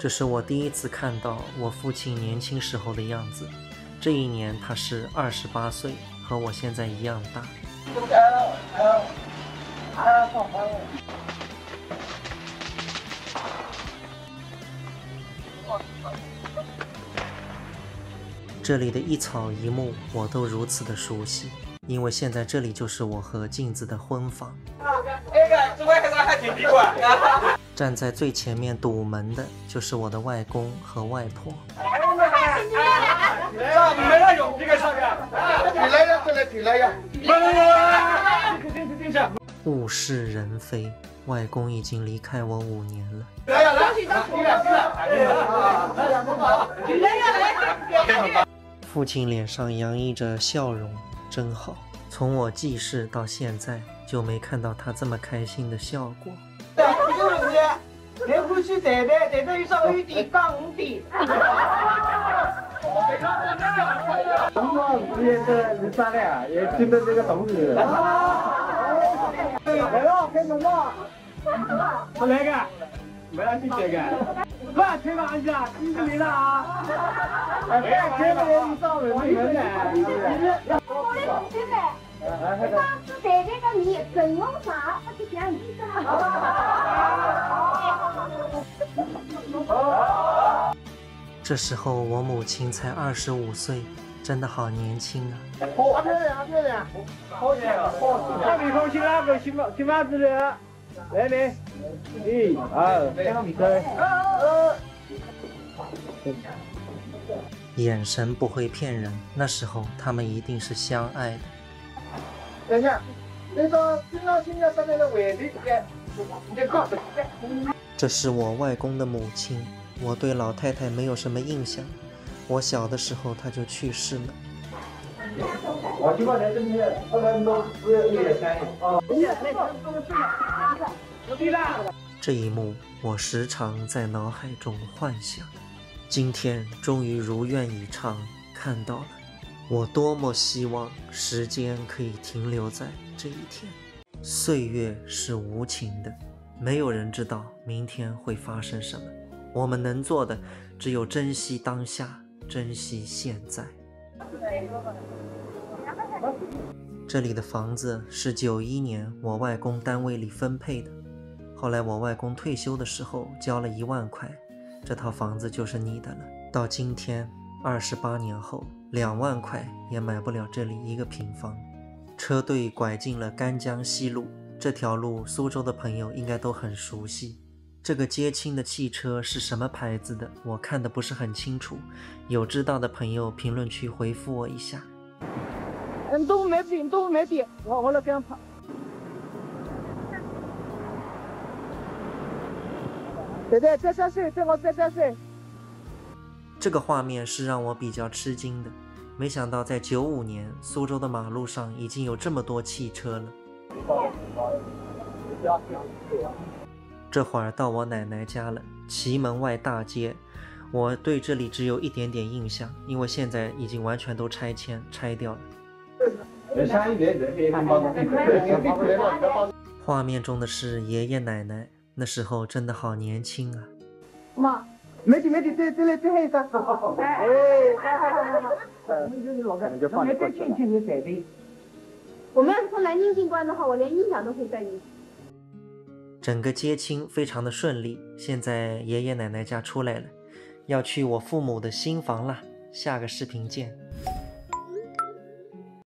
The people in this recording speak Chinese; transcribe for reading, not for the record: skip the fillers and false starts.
这是我第一次看到我父亲年轻时候的样子。这一年他是28岁，和我现在一样大。这里的一草一木我都如此的熟悉，因为现在这里就是我和镜子的婚房。站在最前面堵门的就是我的外公和外婆。物是人非，外公已经离开我5年了。父亲脸上洋溢着笑容，真好。从我记事到现在，就没看到他这么开心的笑过。这时候我母亲才25岁，真的好年轻啊！眼神不会骗人，那时候他们一定是相爱的。这是我外公的母亲，我对老太太没有什么印象，我小的时候她就去世了。这一幕我时常在脑海中幻想，今天终于如愿以偿看到了。我多么希望时间可以停留在这一天。岁月是无情的，没有人知道明天会发生什么，我们能做的只有珍惜当下，珍惜现在。这里的房子是91年我外公单位里分配的，后来我外公退休的时候交了1万块，这套房子就是你的了。到今天28年后，2万块也买不了这里1个平方。车队拐进了干江西路，这条路苏州的朋友应该都很熟悉。这个接亲的汽车是什么牌子的，我看得不是很清楚，有知道的朋友评论区回复我一下。都没底，我来这样跑。对，再下水，再下水。这个画面是让我比较吃惊的，没想到在95年，苏州的马路上已经有这么多汽车了。这会儿到我奶奶家了，祁门外大街。我对这里只有一点点印象，因为现在已经完全都拆掉了。画面中的是爷爷奶奶，那时候真的好年轻啊。妈，没底，这还有啥？我们要是从南京进关的话，我连音响都可以带你。整个接亲非常的顺利，现在爷爷奶奶家出来了，要去我父母的新房了，下个视频见。